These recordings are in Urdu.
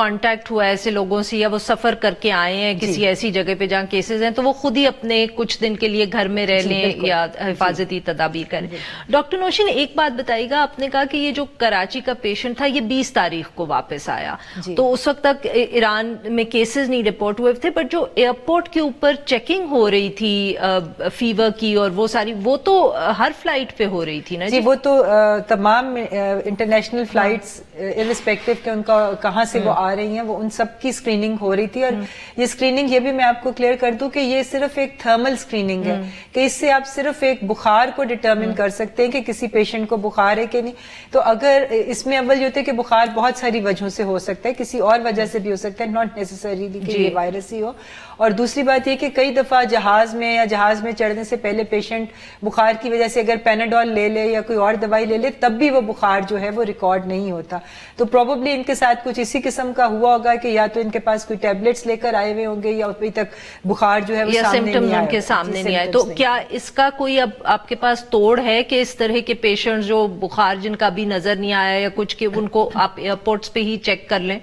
کانٹیکٹ ہوا ہے ایسے لوگوں سے یا وہ سفر کر کے آئے ہیں کسی ایسی جگہ پہ جہاں کیسز ہیں تو وہ خود ہی اپنے کچھ دن کے لیے گھر میں رہ لیں یا حفاظتی تدابیر کریں. ڈاکٹر نوشین ایک بات بتائیے گا, آپ نے کہا کہ یہ جو کراچی کا پیشنٹ تھا یہ 20 تاریخ کو واپس آیا, تو اس وقت تک ایران میں کیسز نہیں رپورٹ ہوئے تھے, بٹ جو ایئرپورٹ کے اوپر چیکنگ ہو رہی تھی فیور کی اور وہ ساری, وہ تو ہر فلائٹ پہ ہو رہی تھی نا؟ جی وہ تو تمام انٹرنیشنل فلائٹس ارسپیکٹو کہ ان کا کہاں سے وہ آ رہی ہیں وہ ان سب کی اسکریننگ ہو رہی تھی. اور یہ اسکریننگ, یہ بھی میں آپ کو کلیئر کر دوں کہ یہ صرف ایک تھرمل اسکریننگ ہے کہ اس سے آپ صرف ایک بخار کو ڈٹرمن کر سکتے ہیں کہ کسی پیشنٹ کو بخار ہے کہ نہیں. تو اگر اس میں اول یہ ہوتا ہے کہ بخار بہت ساری وجہوں سے ہو سکتا ہے, کسی اور وجہ سے بھی ہو سکتا ہے, ناٹ نیسسریلی کہ یہ وائرس ہی ہو. اور دوسری بات یہ کہ کئی دفعہ جہاز میں یا جہاز میں چڑھنے سے پہلے پیشنٹ بخار کی وجہ سے اگر پیناڈول لے لے یا کوئی اور دوائی لے لے تب بھی وہ بخار جو ہے وہ ریکارڈ نہیں ہوتا. تو پروبیبلی ان کے ساتھ کچھ اسی قسم کا ہوا ہوگا کہ یا تو ان کے پاس کوئی ٹیبلٹس لے کر آئے ہوئے ہوں گے یا ابھی تک بخار جو ہے وہ سمپٹمز ان کے سامنے نہیں آئے. تو کیا اس کا کوئی اب آپ کے پاس توڑ ہے کہ اس طرح کے پیشنٹ جو بخار جن کا بھی نظر نہیں آیا یا کچھ, کہ ان کو آپ ایئرپورٹس پہ ہی چیک کر لیں؟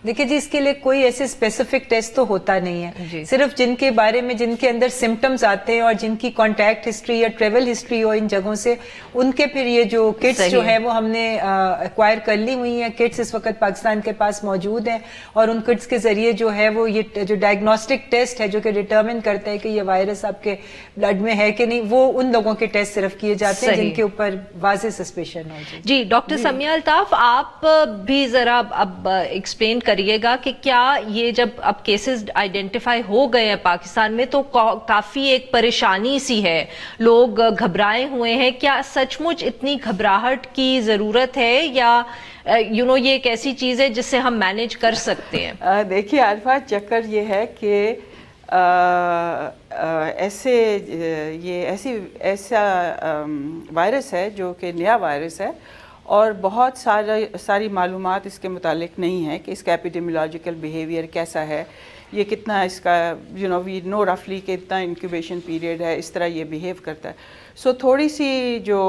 دیکھیں جی اس کے لیے کوئی ایسے اسپیسیفک ٹیسٹ تو ہوتا نہیں ہے, صرف جن کے بارے میں جن کے اندر سمٹمز آتے ہیں اور جن کی کانٹیکٹ ہسٹری یا ٹریول ہسٹری ہو ان جگہوں سے, ان کے پھر یہ جو کٹس جو ہے وہ ہم نے ایکوائر کر لی ہوئی ہیں. کٹس اس وقت پاکستان کے پاس موجود ہیں اور ان کٹس کے ذریعے جو ہے وہ یہ جو ڈائگنوسٹک ٹیسٹ ہے جو کہ ڈیٹرمن کرتا ہے کہ یہ وائرس آپ کے بلڈ میں ہے کہ نہیں, وہ ان لوگوں کے ٹیسٹ صرف کیے جاتے ہیں جن کے اوپر واضح سسپیشن ہو. جی ڈاکٹر سمیہ الطاف, آپ بھی ذرا اب ایکسپلین کریے گا کہ کیا یہ جب اب کیسز آئیڈینٹیفائی ہو گئے ہیں پاکستان میں تو کافی ایک پریشانی سی ہے, لوگ گھبرائے ہوئے ہیں, کیا سچ مچ اتنی گھبراہٹ کی ضرورت ہے یا یہ ایک ایسی چیز ہے جس سے ہم مینیج کر سکتے ہیں؟ دیکھیے عارفہ, چکر یہ ہے کہ ایسا وائرس ہے جو کہ نیا وائرس ہے اور بہت ساری معلومات اس کے متعلق نہیں ہے کہ اس کا ایپیڈیمیولوجیکل بیہیویئر کیسا ہے, یہ کتنا اس کا وی نو رفلی کہ اتنا انکیوبیشن پیریڈ ہے, اس طرح یہ بیہیو کرتا ہے. سو تھوڑی سی جو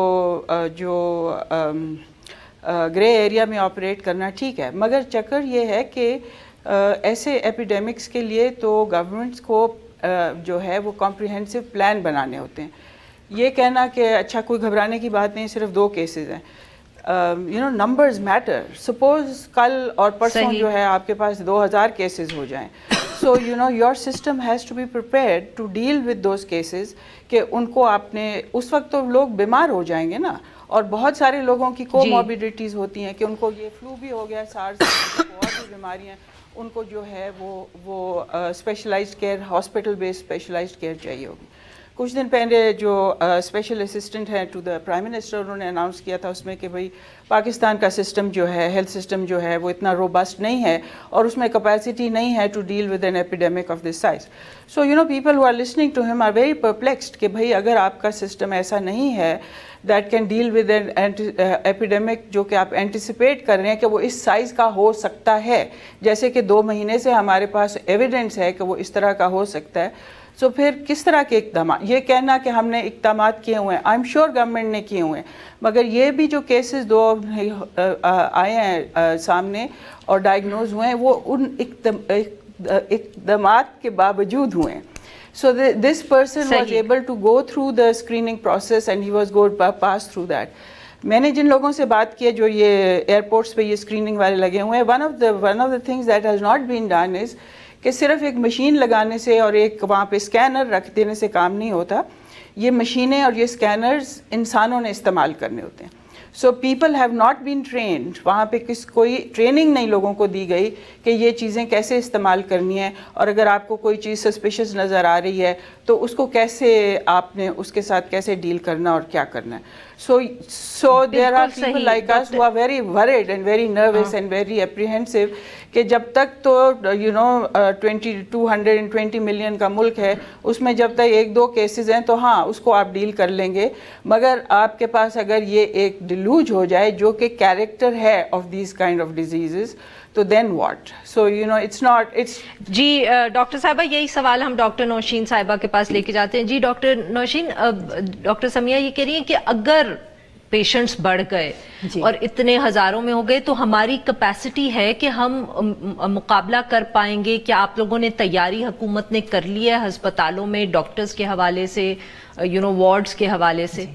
گرے ایریا میں آپریٹ کرنا ٹھیک ہے, مگر چکر یہ ہے کہ ایسے ایپیڈیمکس کے لیے تو گورنمنٹس کو جو ہے وہ کمپریہنسو پلان بنانے ہوتے ہیں. یہ کہنا کہ اچھا کوئی گھبرانے کی بات نہیں, صرف 2 کیسز ہیں, نمبرز میٹر. سپوز کل اور پرسوں جو ہے آپ کے پاس 2000 کیسز ہو جائیں, so your system has to be prepared to deal with those cases کہ ان کو آپ نے, اس وقت تو لوگ بیمار ہو جائیں گے نا, اور بہت سارے لوگوں کی کوموربیڈیٹیز ہوتی ہیں کہ ان کو یہ فلو بھی ہو گیا, سارس اور بھی بیماریاں, ان کو جو ہے وہ specialised care, hospital based specialised care چاہیے ہوگی. کچھ دن پہلے جو اسپیشل اسسٹنٹ ہیں ٹو دا پرائم منسٹر, انہوں نے اناؤنس کیا تھا اس میں کہ بھئی پاکستان کا سسٹم جو ہے, ہیلتھ سسٹم جو ہے وہ اتنا روبسٹ نہیں ہے اور اس میں کیپیسٹی نہیں ہے to deal with an epidemic of this size. So people who are listening to ہم آر ویری پرپلیکسڈ کہ بھئی اگر آپ کا سسٹم ایسا نہیں ہے that can deal with an epidemic جو کہ آپ اینٹیسپیٹ کر رہے ہیں کہ وہ اس سائز کا ہو سکتا ہے, جیسے کہ 2 مہینے سے ہمارے پاس ایویڈنس ہے کہ وہ اس طرح کا ہو سکتا ہے. سو پھر کس طرح کے اقدامات, یہ کہنا کہ ہم نے اقدامات کیے ہوئے ہیں, آئی ایم شیور گورنمنٹ نے کیے ہوئے ہیں, مگر یہ بھی جو کیسز 2 آئے ہیں سامنے اور ڈائگنوز ہوئے ہیں وہ ان اقدامات کے باوجود ہوئے ہیں. So this person was able to go through the screening process and he was going to pass through that. میں نے جن لوگوں سے بات کی جو یہ ایئرپورٹس پہ یہ اسکریننگ والے لگے ہوئے ہیں, one of the things that has not been done is کہ صرف ایک مشین لگانے سے اور ایک وہاں پہ اسکینر رکھ دینے سے کام نہیں ہوتا. یہ مشینیں اور یہ اسکینرز انسانوں نے استعمال کرنے ہوتے ہیں. So people have not been trained, وہاں پہ کوئی ٹریننگ نہیں لوگوں کو دی گئی کہ یہ چیزیں کیسے استعمال کرنی ہے, اور اگر آپ کو کوئی چیز سسپیشس نظر آ رہی ہے تو اس کو کیسے آپ نے اس کے ساتھ کیسے ڈیل کرنا اور کیا کرنا ہے. So there are people like us who are very worried and very nervous and very apprehensive کہ جب تک تو 220 ملین کا ملک ہے, اس میں جب تک 1-2 کیسز ہیں تو ہاں اس کو آپ ڈیل کر لیں گے, مگر آپ کے پاس اگر یہ ایک ڈیلوج ہو جائے جو کہ کیریکٹر ہے of these kind of diseases تو then what. So it's not it's. جی ڈاکٹر صاحبہ, یہی سوال ہم ڈاکٹر نوشین صاحبہ کے پاس لے کے جاتے ہیں. جی ڈاکٹر نوشین, ڈاکٹر سمیہ یہ کہہ رہی ہیں کہ اگر پیشنٹس بڑھ گئے اور اتنے ہزاروں میں ہو گئے تو ہماری کیپیسٹی ہے کہ ہم مقابلہ کر پائیں گے؟ کیا آپ لوگوں نے تیاری حکومت نے کر لی ہے ہسپتالوں میں ڈاکٹرز کے حوالے سے، وارڈز کے حوالے سے؟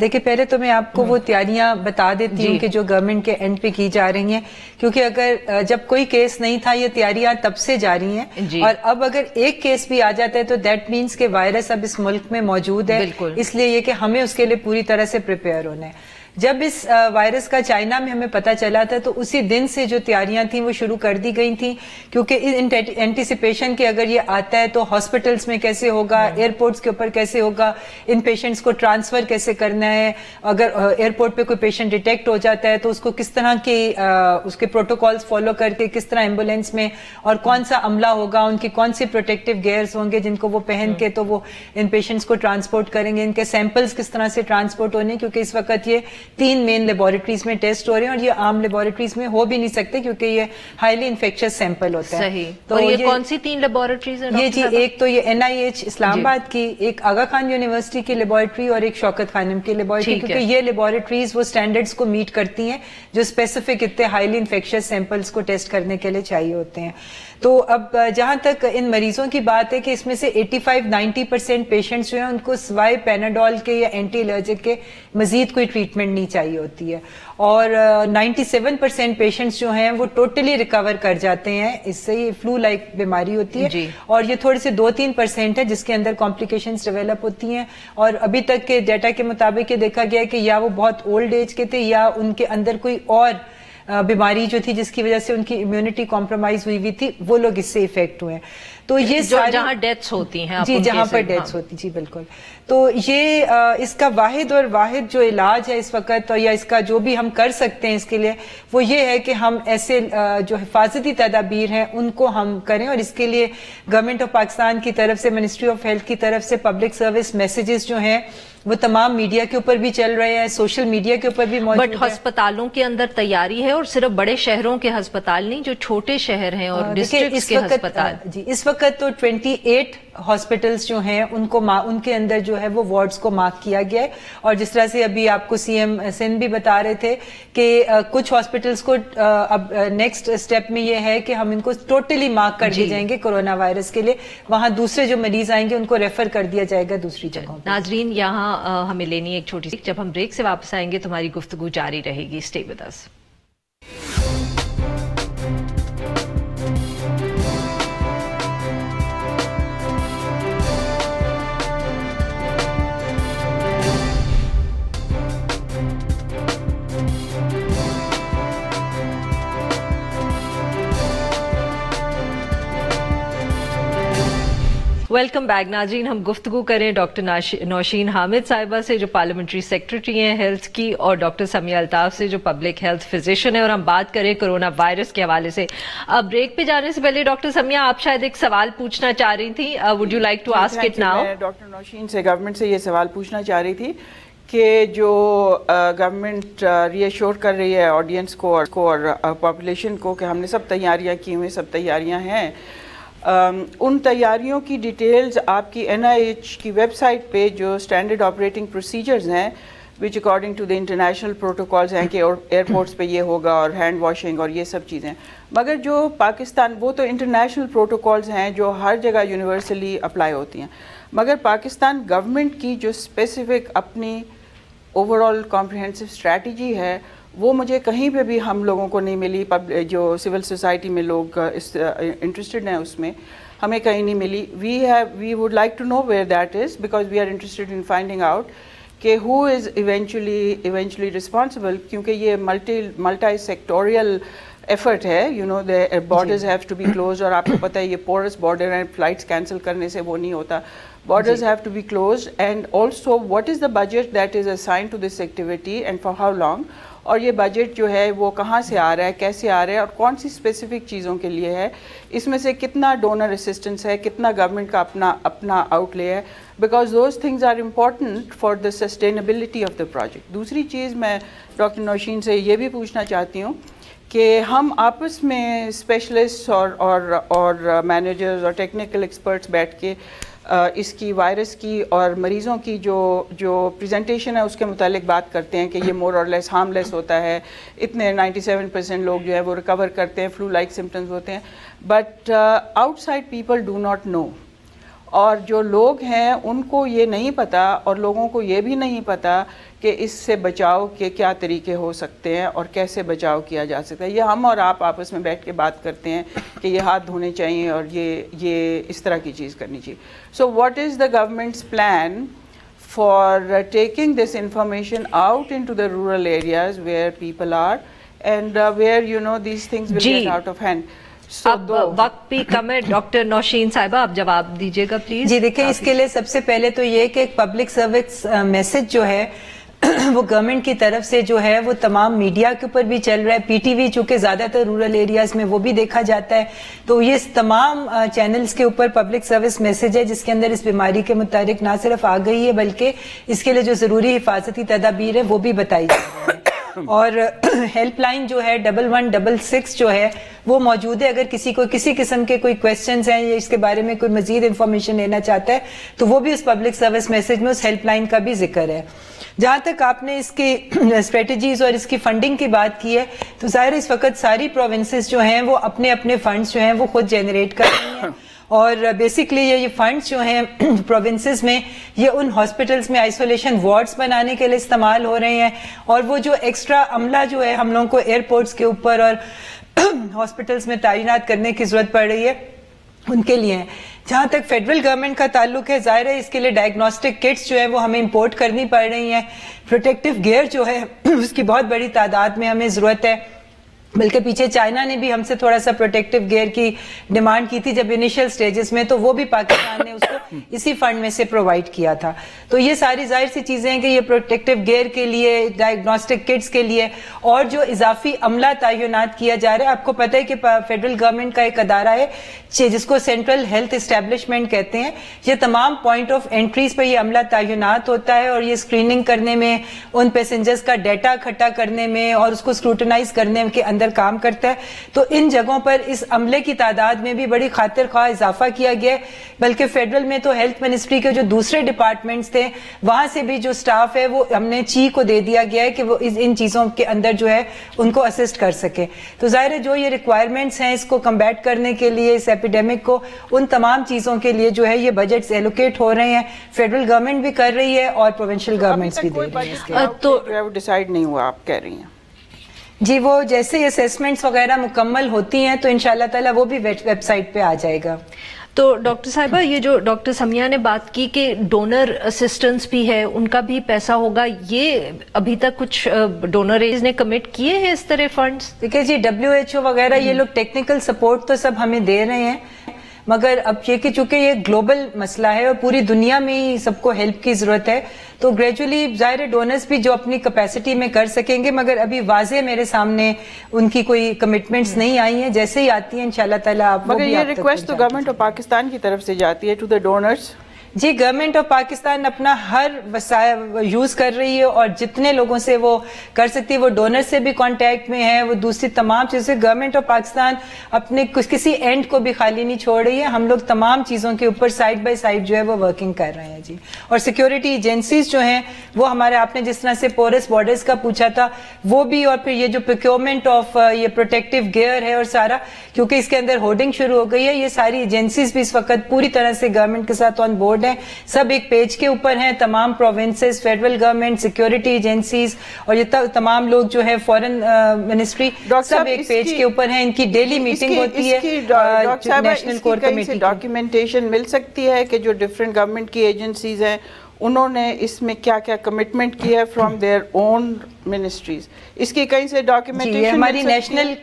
دیکھیں پہلے تو میں آپ کو وہ تیاریاں بتا دیتی ہوں کہ جو گورنمنٹ کے اینڈ پہ کی جا رہی ہیں، کیونکہ اگر جب کوئی کیس نہیں تھا یہ تیاریاں تب سے جاری ہیں، اور اب اگر ایک کیس بھی آ جاتا ہے تو دیٹ مینس کہ وائرس اب اس ملک میں موجود ہے، اس لیے یہ کہ ہمیں اس کے لیے پوری طرح سے پریپیئر ہونا ہے۔ جب اس وائرس کا چائنا میں ہمیں پتہ چلا تھا تو اسی دن سے جو تیاریاں تھیں وہ شروع کر دی گئی تھیں، کیونکہ اینٹیسپیشن کہ اگر یہ آتا ہے تو ہاسپٹلس میں کیسے ہوگا، ایئرپورٹس کے اوپر کیسے ہوگا، ان پیشنٹس کو ٹرانسفر کیسے کرنا ہے، اگر ایئرپورٹ پہ کوئی پیشنٹ ڈیٹیکٹ ہو جاتا ہے تو اس کو کس طرح کی اس کے پروٹوکالز فالو کر کے کس طرح ایمبولینس میں اور کون سا عملہ ہوگا، ان کی کون سی پروٹیکٹیو گیئرز ہوں گے جن کو وہ پہن کے تو وہ ان پیشنٹس کو ٹرانسپورٹ کریں گے، ان کے سیمپلز کس طرح سے ٹرانسپورٹ ہونے، کیونکہ اس وقت یہ 3 مین لیبارٹریز میں ٹیسٹ ہو رہے ہیں اور یہ عام لیبارٹریز میں ہو بھی نہیں سکتے کیونکہ یہ ہائیلی انفیکشس سیمپل ہوتا ہے۔ صحیح۔ تو یہ کون سی 3 لیبارٹریز ہیں؟ یہ جی ایک تو یہ NIH اسلام آباد کی، ایک آغا خان یونیورسٹی کی لیبارٹری اور ایک شوکت خانم کی لیبارٹری، کیونکہ یہ لیبارٹریز وہ سٹینڈرڈز کو میٹ کرتی ہیں جو اسپیسیفک اتنے ہائیلی انفیکشس سیمپلز کو ٹیسٹ کرنے کے لیے چاہیے ہوتے ہیں۔ تو اب جہاں تک ان مریضوں کی بات ہے کہ اس میں سے 85-90% پیشنٹس جو ہیں ان کو سوائے پیناڈول کے یا اینٹی الرجک کے مزید کوئی ٹریٹمنٹ نہیں چاہیے ہوتی ہے، اور 97% پیشنٹس جو ہیں وہ ٹوٹلی ریکور کر جاتے ہیں، اس سے یہ فلو لائک بیماری ہوتی ہے، اور یہ تھوڑے سے 2-3% ہے جس کے اندر کمپلیکیشنز ڈیولپ ہوتی ہیں، اور ابھی تک کے ڈیٹا کے مطابق یہ دیکھا گیا ہے کہ یا وہ بہت اولڈ ایج کے تھے یا ان کے اندر کوئی اور بیماری جو تھی جس کی وجہ سے ان کی امیونٹی کمپرومائز ہوئی تھی، وہ لوگ اس سے افیکٹ ہوئے ہیں۔ تو یہ جہاں ڈیتھس ہوتی ہیں، جی جہاں پر ڈیتھس ہوتی، جی بالکل۔ تو یہ اس کا واحد جو علاج ہے اس وقت، یا اس کا جو بھی ہم کر سکتے ہیں اس کے لیے، وہ یہ ہے کہ ہم ایسے جو حفاظتی تدابیر ہیں ان کو ہم کریں، اور اس کے لیے گورنمنٹ آف پاکستان کی طرف سے، منسٹری آف ہیلتھ کی طرف سے پبلک سروس میسیجز جو ہیں وہ تمام میڈیا کے اوپر بھی چل رہے ہیں، سوشل میڈیا کے اوپر بھی موجود ہے۔ بٹ ہسپتالوں کے اندر تیاری ہے، اور صرف بڑے شہروں کے ہسپتال نہیں، جو چھوٹے شہر ہیں اور ڈسٹرکٹس کے ہسپتال۔ جی اس وقت تو 28 ہاسپٹلس جو ہیں ان کے اندر جو ہے وہ وارڈز کو مارک کیا گیا ہے، اور جس طرح سے ابھی آپ کو CM سندھ بھی بتا رہے تھے کہ کچھ ہاسپٹلس کو اب نیکسٹ اسٹیپ میں یہ ہے کہ ہم ان کو ٹوٹلی مارک کر دیے جائیں گے کورونا وائرس کے لیے، وہاں دوسرے جو مریض آئیں گے ان کو ریفر کر دیا جائے گا دوسری جگہوں۔ ناظرین یہاں ہمیں لینی ایک چھوٹی سی، جب ہم بریک سے واپس آئیں گے تو ہماری گفتگو جاری رہے گی، stay with us. Welcome back ناظرین، ہم گفتگو کریں ڈاکٹر نوشین حامد صاحبہ سے جو پارلیمنٹری سیکرٹری ہیں ہیلتھ کی، اور ڈاکٹر سمیہ الطاف سے جو پبلک ہیلتھ فزیشین ہے، اور ہم بات کریں کرونا وائرس کے حوالے سے۔ اب بریک پہ جانے سے پہلے ڈاکٹر سمیہ آپ شاید ایک سوال پوچھنا چاہ رہی تھی، would you like to ask it now? میں ڈاکٹر نوشین سے گورنمنٹ سے یہ سوال پوچھنا چاہ رہی تھی کہ جو گورنمنٹ ری ایشور کر رہی ہے آڈینس کو اور پاپولیشن کو کہ ہم نے سب تیاریاں کی ہوئی، سب تیاریاں ہیں، ان تیاریوں کی ڈیٹیلز آپ کی NIH کی ویب سائٹ پہ جو اسٹینڈرڈ آپریٹنگ پروسیجرز ہیں which according to the international protocols ہیں کہ ایئرپورٹس پہ یہ ہوگا اور ہینڈ واشنگ اور یہ سب چیزیں، مگر جو پاکستان، وہ تو انٹرنیشنل پروٹوکالز ہیں جو ہر جگہ یونیورسلی اپلائی ہوتی ہیں، مگر پاکستان گورنمنٹ کی جو اسپیسیفک اپنی اوور آل کمپریہنسو اسٹریٹجی ہے وہ مجھے کہیں پہ بھی ہم لوگوں کو نہیں ملی، جو سول سوسائٹی میں لوگ انٹرسٹڈ ہیں اس میں ہمیں کہیں نہیں ملی۔ We would like to know where that is, because we are interested in finding out کہ ہو از ایونچولی رسپانسبل، کیونکہ یہ ملٹی سیکٹوریل ایفرٹ ہے، you know the borders have to be closed، اور آپ کو پتہ ہے یہ پورس بارڈر ہیں، فلائٹس کینسل کرنے سے وہ نہیں ہوتا، borders have to be closed، and also what is the budget that is assigned to this activity and for how long، اور یہ بجٹ جو ہے وہ کہاں سے آ رہا ہے، کیسے آ رہا ہے، اور کون سی اسپیسیفک چیزوں کے لیے ہے، اس میں سے کتنا ڈونر اسسٹنس ہے، کتنا گورنمنٹ کا اپنا آؤٹ لے ہے، because those things are important for the sustainability of the project. دوسری چیز میں ڈاکٹر نوشین سے یہ بھی پوچھنا چاہتی ہوں کہ ہم آپس میں اسپیشلسٹ اور مینیجرز اور ٹیکنیکل ایکسپرٹس بیٹھ کے اس کی وائرس کی اور مریضوں کی جو پریزنٹیشن ہے اس کے متعلق بات کرتے ہیں کہ یہ مور اور لیس ہارم لیس ہوتا ہے, اتنے 97% لوگ جو ہے وہ ریکور کرتے ہیں, فلو لائک سمٹمز ہوتے ہیں, but outside people do not know. اور جو لوگ ہیں ان کو یہ نہیں پتہ, اور لوگوں کو یہ بھی نہیں پتہ کہ اس سے بچاؤ کے کیا طریقے ہو سکتے ہیں اور کیسے بچاؤ کیا جا سکتا ہے. یہ ہم اور آپ آپس میں بیٹھ کے بات کرتے ہیں کہ یہ ہاتھ دھونے چاہیے اور یہ اس طرح کی چیز کرنی چاہیے. So what is the government's plan for taking this information out into the rural areas where people are and where you know these things will get out of hand. اب وقت بھی کم ہے, ڈاکٹر نوشین صاحبہ آپ جواب دیجیے گا پلیز. جی دیکھیں, اس کے لیے سب سے پہلے تو یہ کہ ایک پبلک سروس میسج جو ہے وہ گورنمنٹ کی طرف سے جو ہے وہ تمام میڈیا کے اوپر بھی چل رہا ہے. پی ٹی وی چونکہ زیادہ تر رورل ایریاز میں وہ بھی دیکھا جاتا ہے, تو یہ تمام چینلز کے اوپر پبلک سروس میسج ہے جس کے اندر اس بیماری کے متعلق نہ صرف آ گئی ہے بلکہ اس کے لیے جو ضروری حفاظتی تدابیر ہے وہ بھی بتائی جا رہی ہے. اور ہیلپ لائن جو ہے 1166 جو ہے وہ موجود ہے. اگر کسی کو کسی قسم کے کوئی کویسچنز ہیں یا اس کے بارے میں کوئی مزید انفارمیشن لینا چاہتا ہے تو وہ بھی اس پبلک سروس میسج میں اس ہیلپ لائن کا بھی ذکر ہے. جہاں تک آپ نے اس کی اسٹریٹجیز اور اس کی فنڈنگ کی بات کی ہے تو ظاہر اس وقت ساری پروونسز جو ہیں وہ اپنے اپنے فنڈز جو ہیں وہ خود جنریٹ کر رہی ہیں, اور بیسکلی یہ فنڈز جو ہیں پروونسز میں یہ ان ہاسپٹلز میں آئسولیشن وارڈز بنانے کے لیے استعمال ہو رہے ہیں, اور وہ جو ایکسٹرا عملہ جو ہے ہم لوگوں کو ایئرپورٹس کے اوپر اور ہاسپٹلز میں تعینات کرنے کی ضرورت پڑ رہی ہے ان کے لیے. جہاں تک فیڈرل گورنمنٹ کا تعلق ہے ظاہر ہے اس کے لیے ڈائگنوسٹک کٹس جو ہے وہ ہمیں امپورٹ کرنی پڑ رہی ہیں. پروٹیکٹیو گیئر جو ہے اس کی بہت بڑی تعداد میں ہمیں ضرورت ہے, بلکہ پیچھے چائنا نے بھی ہم سے تھوڑا سا پروٹیکٹیو گیئر کی ڈیمانڈ کی تھی جب انیشل سٹیجز میں, تو وہ بھی پاکستان نے اس کو اسی فنڈ میں سے پرووائڈ کیا تھا. تو یہ ساری ظاہر سی چیزیں ہیں کہ یہ پروٹیکٹیو گیئر کے لیے, ڈائگنوسٹک کٹس کے لیے, اور جو اضافی عملہ تعینات کیا جا رہا ہے. آپ کو پتہ ہے کہ فیڈرل گورنمنٹ کا ایک ادارہ ہے جس کو سینٹرل ہیلتھ اسٹیبلشمنٹ کہتے ہیں. یہ تمام پوائنٹ آف انٹریز پر یہ عملہ تعینات ہوتا ہے, اور یہ اسکریننگ کرنے میں, ان پیسنجرز کا ڈیٹا اکٹھا کرنے میں اور اس کو اسکروٹنائز کرنے کے اندر کام کرتا ہے. تو ان جگہوں پر اس عملے کی تعداد میں بھی بڑی خاطر خواہ اضافہ کیا گیا ہے. بلکہ فیڈرل میں تو ہیلتھ منسٹری کے جو دوسرے ڈپارٹمنٹس تھے وہاں سے بھی جو سٹاف ہے وہ ہم نے چی کو دے دیا گیا ہے کہ وہ ان چیزوں کے اندر جو ہے ان کو اسسٹ کر سکے. تو ظاہر ہے جو یہ ریکوائرمنٹس ہیں اس کو کمبیٹ کرنے کے لیے, اس ایپیڈیمک کو, ان تمام چیزوں کے لیے جو ہے یہ بجٹس ایلوکیٹ ہو رہے ہیں. فیڈرل گورنمنٹ بھی کر رہی ہے اور پروونشل گورنمنٹس بھی دے رہی ہیں. تو ڈیسائیڈ نہیں ہوا آپ کہہ رہی ہیں؟ جی وہ جیسے اسیسمنٹس وغیرہ مکمل ہوتی ہیں تو انشاءاللہ تعالی وہ بھی ویب سائٹ پہ آ جائے گا. تو ڈاکٹر صاحبہ یہ جو ڈاکٹر سمیہ نے بات کی کہ ڈونر اسسٹنس بھی ہے, ان کا بھی پیسہ ہوگا, یہ ابھی تک کچھ ڈونرز نے کمٹ کیے ہیں اس طرح فنڈز؟ دیکھیں جی WHO وغیرہ یہ لوگ ٹیکنیکل سپورٹ تو سب ہمیں دے رہے ہیں, مگر اب یہ کہ چونکہ یہ گلوبل مسئلہ ہے اور پوری دنیا میں ہی سب کو ہیلپ کی ضرورت ہے, تو گریجولی ظاہر ڈونرز بھی جو اپنی کیپیسٹی میں کر سکیں گے, مگر ابھی واضح میرے سامنے ان کی کوئی کمٹمنٹس نہیں آئی ہیں. جیسے ہی آتی ہیں انشاءاللہ تعالی آپ. مگر یہ ریکویسٹ تو گورنمنٹ آف پاکستان کی طرف سے جاتی ہے ٹو دا ڈونرز. جی گورنمنٹ آف پاکستان اپنا ہر وسائل یوز کر رہی ہے, اور جتنے لوگوں سے وہ کر سکتی ہے, وہ ڈونر سے بھی کانٹیکٹ میں ہے, وہ دوسری تمام چیزیں. گورنمنٹ آف پاکستان اپنے کسی اینڈ کو بھی خالی نہیں چھوڑ رہی ہے. ہم لوگ تمام چیزوں کے اوپر سائڈ بائی سائڈ جو ہے وہ ورکنگ کر رہے ہیں. جی اور سیکیورٹی ایجنسیز جو ہیں وہ ہمارے, آپ نے جس طرح سے پورس بارڈرز کا پوچھا تھا وہ بھی, اور پھر یہ جو پروکیورمنٹ آف یہ پروٹیکٹیو گیئر ہے اور سارا, کیونکہ اس کے اندر ہورڈنگ شروع ہو گئی ہے, یہ ساری ایجنسیز بھی اس وقت پوری طرح سے گورنمنٹ کے ساتھ آن بورڈ ہیں. سب ایک پیج کے اوپر ہیں, تمام provinces, federal government, security agencies, اور یہ تمام لوگ جو ہے فورن منسٹری, سب ایک پیج کے اوپر ہیں. ان کی ڈیلی میٹنگ ہوتی ہے. نیشنل کور کمیٹی کی ڈاکیومنٹیشن مل سکتی ہے کہ جو ڈفرینٹ گورنمنٹ کی ایجنسیز ہیں انہوں نے اس میں کیا کیا کمٹمنٹ کی ہے فرام دیئر اون منسٹریز, اس کی کہیں سے ڈاکیومنٹیشن ہماری نیشنل,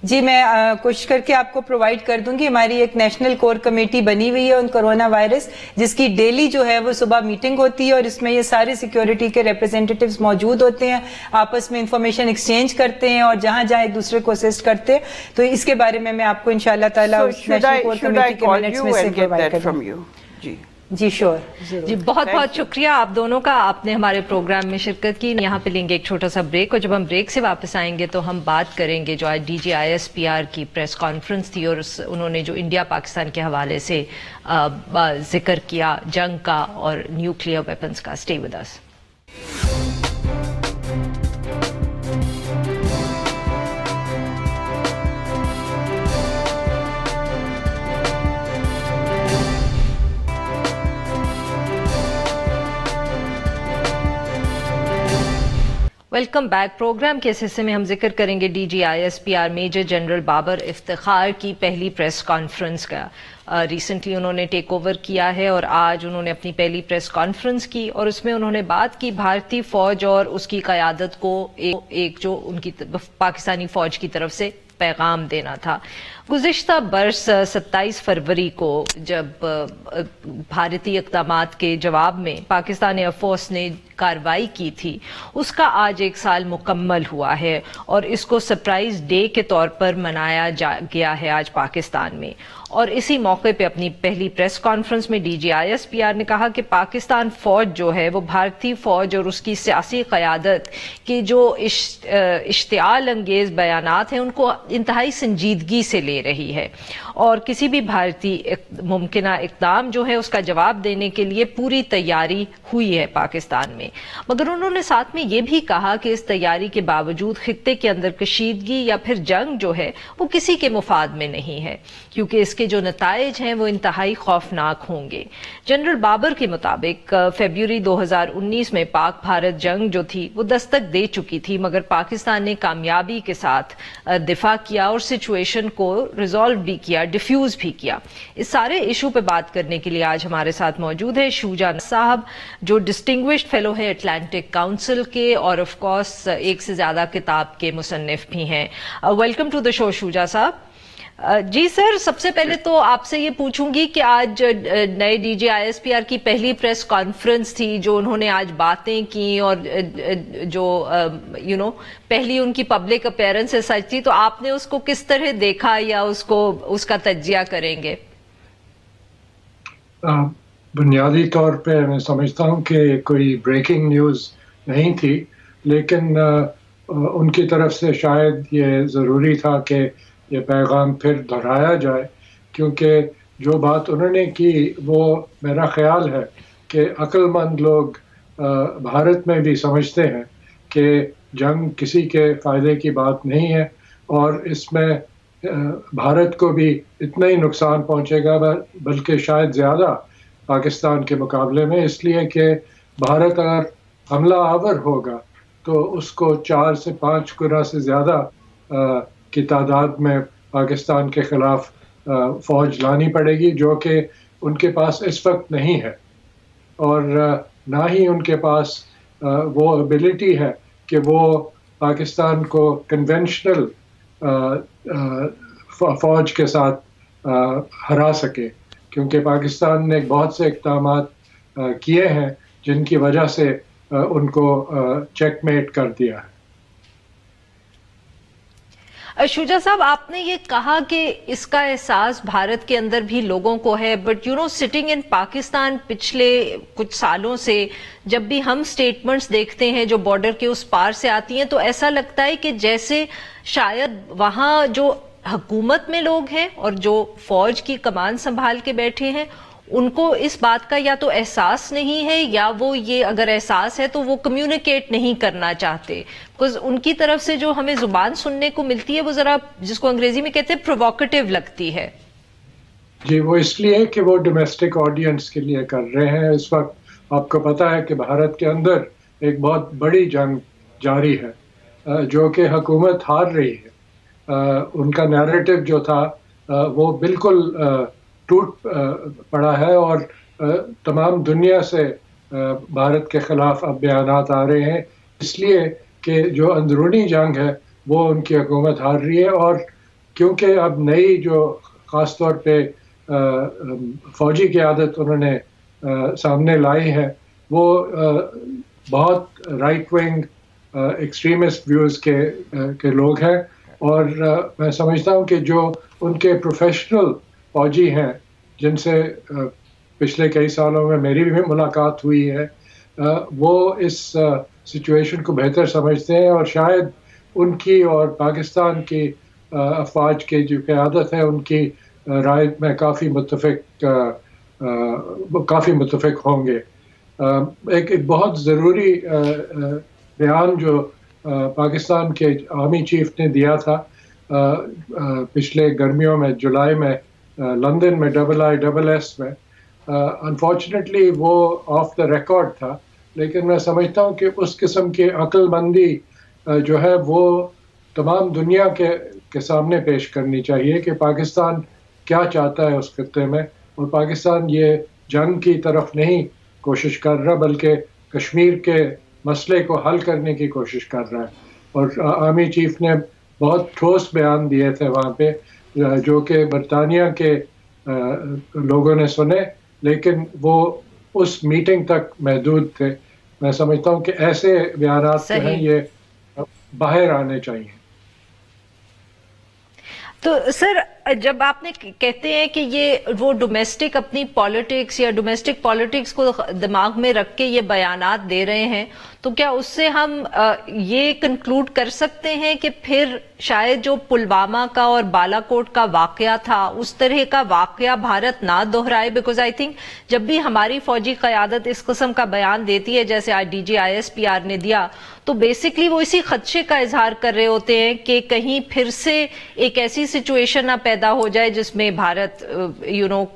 جی میں کوشش کر کے آپ کو پرووائڈ کر دوں گی. ہماری ایک نیشنل کور کمیٹی بنی ہوئی ہے ان کرونا وائرس, جس کی ڈیلی جو ہے وہ صبح میٹنگ ہوتی ہے, اور اس میں یہ سارے سیکیورٹی کے ریپرزینٹیٹیوز موجود ہوتے ہیں, آپس میں انفارمیشن ایکسچینج کرتے ہیں اور جہاں جہاں ایک دوسرے کو اسسٹ کرتے ہیں. تو اس کے بارے میں آپ کو انشاءاللہ تعالی نیشنل کور کمیٹی کے منٹس میں سے پرووائڈ کر دوں گی. جی شور جی بہت بہت شکریہ آپ دونوں کا، آپ نے ہمارے پروگرام میں شرکت کی. یہاں پہ لیں گے ایک چھوٹا سا بریک، اور جب ہم بریک سے واپس آئیں گے تو ہم بات کریں گے جو آج DGISPR کی پریس کانفرنس تھی اور انہوں نے جو انڈیا پاکستان کے حوالے سے ذکر کیا جنگ کا اور نیوکلیئر ویپنز کا. Stay with us. Welcome back. Programme کے اس حصے میں ہم ذکر کریں گے DGISPR major general Babar Iftikhar کی پہلی پریس کانفرنس کا. ریسنٹلی انہوں نے ٹیک اوور کیا ہے اور آج انہوں نے اپنی پہلی پریس کانفرنس کی اور اس میں انہوں نے بات کی بھارتی فوج اور اس کی قیادت کو ایک جو ان کی پاکستانی فوج کی طرف سے پیغام دینا تھا. گزشتہ برس 27 فروری کو جب بھارتی اقدامات کے جواب میں پاکستان ایئر فورس نے کارروائی کی تھی، اس کا آج 1 سال مکمل ہوا ہے اور اس کو سرپرائز ڈے کے طور پر منایا گیا ہے آج پاکستان میں. اور اسی موقع پہ اپنی پہلی پریس کانفرنس میں DGISPR نے کہا کہ پاکستان فوج جو ہے وہ بھارتی فوج اور اس کی سیاسی قیادت کے جو اشتعال انگیز بیانات ہیں ان کو انتہائی سنجیدگی سے لے رہی ہے اور کسی بھی بھارتی ممکنہ اقدام جو ہے اس کا جواب دینے کے لیے پوری تیاری ہوئی ہے پاکستان میں. مگر انہوں نے ساتھ میں یہ بھی کہا کہ اس تیاری کے باوجود خطے کے اندر کشیدگی یا پھر جنگ جو ہے وہ کسی کے مفاد میں نہیں ہے، کیونکہ اس کے جو نتائج ہیں وہ انتہائی خوفناک ہوں گے. جنرل بابر کے مطابق فیبروری 2019 میں پاک بھارت جنگ جو تھی وہ دستک دے چکی تھی، مگر پاکستان نے کامیابی کے ساتھ دفاع کیا اور سچویشن کو ریزالو بھی کیا، ڈیفیوز بھی کیا. اس سارے ایشو پہ بات کرنے کے لیے آج ہمارے ساتھ موجود ہے شوجا صاحب، جو ڈسٹنگوشڈ فیلو ہے اٹلانٹک کاؤنسل کے اور آف کورس ایک سے زیادہ کتاب کے مصنف بھی ہیں. ویلکم ٹو دا شو شوجا صاحب. جی سر، سب سے پہلے تو آپ سے یہ پوچھوں گی کہ آج نئے DGISPR کی پہلی پریس کانفرنس تھی جو انہوں نے آج باتیں کی اور جو پہلی ان کی پبلک اپیرنس سچ تھی، تو آپ نے اس کو کس طرح دیکھا یا اس کا تجزیہ کریں گے؟ بنیادی طور پہ میں سمجھتا ہوں کہ کوئی بریکنگ نیوز نہیں تھی، لیکن ان کی طرف سے شاید یہ ضروری تھا کہ یہ پیغام پھر دہرایا جائے، کیونکہ جو بات انہوں نے کی وہ میرا خیال ہے کہ عقل مند لوگ بھارت میں بھی سمجھتے ہیں کہ جنگ کسی کے فائدے کی بات نہیں ہے اور اس میں بھارت کو بھی اتنا ہی نقصان پہنچے گا بلکہ شاید زیادہ پاکستان کے مقابلے میں، اس لیے کہ بھارت اگر حملہ آور ہوگا تو اس کو 4 سے 5 گنا سے زیادہ کی تعداد میں پاکستان کے خلاف فوج لانی پڑے گی، جو کہ ان کے پاس اس وقت نہیں ہے، اور نہ ہی ان کے پاس وہ ایبلٹی ہے کہ وہ پاکستان کو کنونشنل فوج کے ساتھ ہرا سکے، کیونکہ پاکستان نے بہت سے اقدامات کیے ہیں جن کی وجہ سے ان کو چیک میٹ کر دیا ہے. شوجا صاحب، آپ نے یہ کہا کہ اس کا احساس بھارت کے اندر بھی لوگوں کو ہے، بٹ سٹنگ ان پاکستان پچھلے کچھ سالوں سے جب بھی ہم سٹیٹمنٹس دیکھتے ہیں جو بارڈر کے اس پار سے آتی ہیں تو ایسا لگتا ہے کہ جیسے شاید وہاں جو حکومت میں لوگ ہیں اور جو فوج کی کمان سنبھال کے بیٹھے ہیں ان کو اس بات کا یا تو احساس نہیں ہے یا وہ یہ اگر احساس ہے تو وہ کمیونیکیٹ نہیں کرنا چاہتے، بیکاز ان کی طرف سے جو ہمیں زبان سننے کو ملتی ہے وہ ذرا جس کو انگریزی میں کہتے ہیں پرووکیٹو لگتی ہے. جی، وہ اس لیے کہ وہ ڈومیسٹک آڈینس کے لیے کر رہے ہیں. اس وقت آپ کو پتہ ہے کہ بھارت کے اندر ایک بہت بڑی جنگ جاری ہے جو کہ حکومت ہار رہی ہے. ان کا نیریٹو جو تھا وہ بالکل ٹوٹ پڑا ہے اور تمام دنیا سے بھارت کے خلاف اب بیانات آ رہے ہیں، اس لیے کہ جو اندرونی جنگ ہے وہ ان کی حکومت ہار رہی ہے. اور کیونکہ اب نئی جو خاص طور پہ فوجی قیادت انہوں نے سامنے لائی ہے وہ بہت رائٹ ونگ ایکسٹریمسٹ ویوز کے لوگ ہیں، اور میں سمجھتا ہوں کہ جو ان کے پروفیشنل فوجی ہیں جن سے پچھلے کئی سالوں میں میری بھی ملاقات ہوئی ہے، وہ اس سچویشن کو بہتر سمجھتے ہیں، اور شاید ان کی اور پاکستان کی افواج کی جو قیادت ہے ان کی رائے میں کافی متفق ہوں گے۔ ایک بہت ضروری بیان جو پاکستان کے آرمی چیف نے دیا تھا پچھلے گرمیوں میں، جولائی میں لندن میں IISS میں، انفارچونیٹلی وہ آف دا ریکارڈ تھا، لیکن میں سمجھتا ہوں کہ اس قسم کی عقل مندی جو ہے وہ تمام دنیا کے سامنے پیش کرنی چاہیے کہ پاکستان کیا چاہتا ہے اس خطے میں، اور پاکستان یہ جنگ کی طرف نہیں کوشش کر رہا بلکہ کشمیر کے مسئلے کو حل کرنے کی کوشش کر رہا ہے۔ اور آرمی چیف نے بہت ٹھوس بیان دیے تھے وہاں پہ جو کہ برطانیہ کے لوگوں نے سنے، لیکن وہ اس میٹنگ تک محدود تھے۔ میں سمجھتا ہوں کہ ایسے بیانات جو ہیں یہ باہر آنے چاہیے۔ تو سر جب آپ نے کہتے ہیں کہ یہ وہ ڈومیسٹک اپنی پالیٹکس یا ڈومیسٹک پالیٹکس کو دماغ میں رکھ کے یہ بیانات دے رہے ہیں، تو کیا اس سے ہم یہ کنکلوڈ کر سکتے ہیں کہ پھر شاید جو پلوامہ کا اور بالا کوٹ کا واقعہ تھا اس طرح کا واقعہ بھارت نہ دہرائے؟ بیکاز آئی تھنک جب بھی ہماری فوجی قیادت اس قسم کا بیان دیتی ہے جیسے DG ISPR نے دیا، تو بیسکلی وہ اسی خدشے کا اظہار کر رہے ہوتے ہیں کہ کہیں پھر سے ایک ایسی سچویشن نہ پیدا ہو جائے جس میں بھارت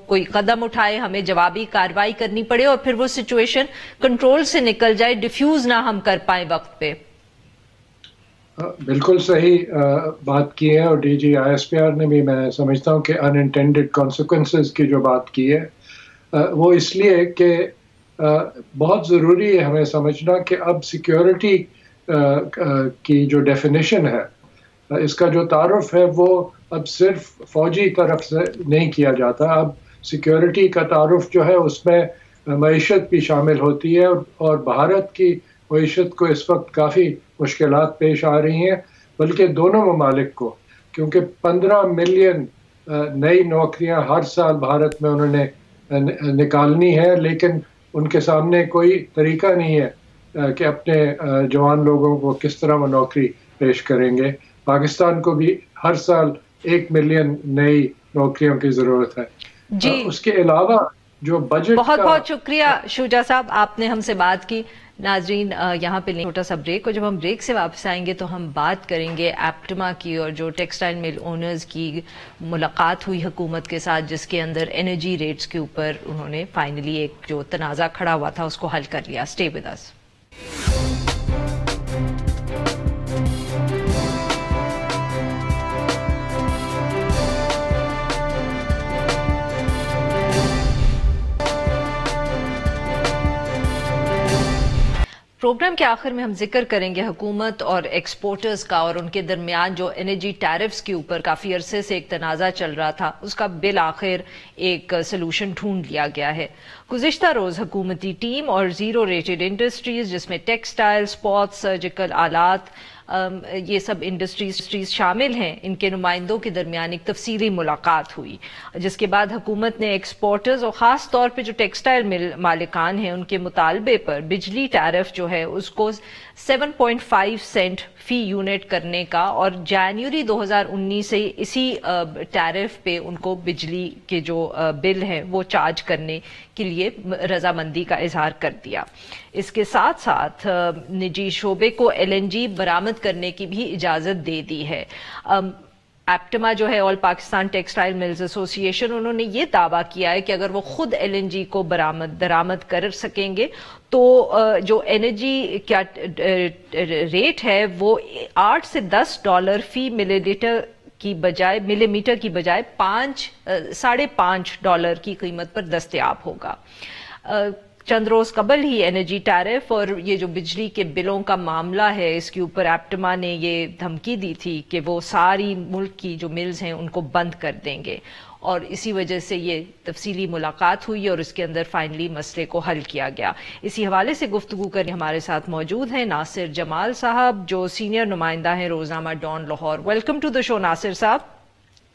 کوئی قدم اٹھائے، ہمیں جوابی کارروائی کرنی پڑے اور پھر وہ سچویشن کنٹرول سے نکل جائے، ڈیفیوز نہ ہم کر پائیں وقت پہ۔ بالکل صحیح بات کی ہے، اور DG ISPR نے بھی میں سمجھتا ہوں کہ انانٹینڈڈ کانسیکوینسز کی جو بات کی ہے وہ اس لیے کہ بہت ضروری ہے ہمیں سمجھنا کہ اب سیکیورٹی کی جو ڈیفینیشن ہے، اس کا جو تعارف ہے وہ اب صرف فوجی طرف سے نہیں کیا جاتا، اب سیکیورٹی کا تعارف جو ہے اس میں معیشت بھی شامل ہوتی ہے، اور بھارت کی معیشت کو اس وقت کافی مشکلات پیش آ رہی ہیں، بلکہ دونوں ممالک کو، کیونکہ 15 ملین نئی نوکریاں ہر سال بھارت میں انہوں نے نکالنی ہے، لیکن ان کے سامنے کوئی طریقہ نہیں ہے کہ اپنے جوان لوگوں کو کس طرح وہ نوکری پیش کریں گے۔ پاکستان کو بھی ہر سال 1 ملین نئی نوکریوں کی ضرورت ہے۔ جی، اس کے علاوہ جو بجٹ، بہت بہت شکریہ شجاع صاحب، آپ نے ہم سے بات کی۔ ناظرین یہاں پہ لیں چھوٹا سا بریک، اور جب ہم بریک سے واپس آئیں گے تو ہم بات کریں گے ایپٹما کی اور جو ٹیکسٹائل مل اونرز کی ملاقات ہوئی حکومت کے ساتھ، جس کے اندر انرجی ریٹس کے اوپر انہوں نے فائنلی ایک جو تنازع کھڑا ہوا تھا اس کو حل کر لیا۔ Stay with us. پروگرام کے آخر میں ہم ذکر کریں گے حکومت اور ایکسپورٹرز کا، اور ان کے درمیان جو انرجی ٹیرفز کے اوپر کافی عرصے سے ایک تنازع چل رہا تھا، اس کا بالآخر ایک سلوشن ڈھونڈ لیا گیا ہے۔ گزشتہ روز حکومتی ٹیم اور زیرو ریٹڈ انڈسٹریز جس میں ٹیکسٹائل، اسپورٹس، سرجیکل آلات، یہ سب انڈسٹریز شامل ہیں، ان کے نمائندوں کے درمیان ایک تفصیلی ملاقات ہوئی، جس کے بعد حکومت نے ایکسپورٹرز اور خاص طور پہ جو ٹیکسٹائل مل مالکان ہیں ان کے مطالبے پر بجلی ٹیرف جو ہے اس کو 7.5 سینٹ فی یونٹ کرنے کا، اور جنوری 2019 سے اسی ٹیرف پہ ان کو بجلی کے جو بل ہیں وہ چارج کرنے کے لیے رضامندی کا اظہار کر دیا۔ اس کے ساتھ ساتھ نجی شعبے کو LNG برآمد کرنے کی بھی اجازت دے دی ہے۔ ایپٹما جو ہے آل پاکستان ٹیکسٹائل ملز ایسوسی ایشن، انہوں نے یہ دعویٰ کیا ہے کہ اگر وہ خود LNG کو درآمد کر سکیں گے تو جو انرجی کا ریٹ ہے وہ $8 سے $10 فی ملی میٹر کی بجائے $5.5 کی قیمت پر دستیاب ہوگا۔ چند روز قبل ہی انرجی ٹیرف اور یہ جو بجلی کے بلوں کا معاملہ ہے، اس کے اوپر ایپٹما نے یہ دھمکی دی تھی کہ وہ ساری ملک کی جو ملز ہیں ان کو بند کر دیں گے، اور اسی وجہ سے یہ تفصیلی ملاقات ہوئی اور اس کے اندر فائنلی مسئلے کو حل کیا گیا۔ اسی حوالے سے گفتگو کرنے ہمارے ساتھ موجود ہیں ناصر جمال صاحب، جو سینئر نمائندہ ہیں روزنامہ Dawn Lahore. Welcome to the show Nasir صاحب۔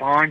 5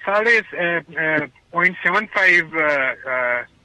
0.75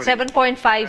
7.5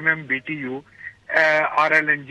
MMBTU RLNG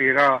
13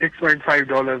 $6.5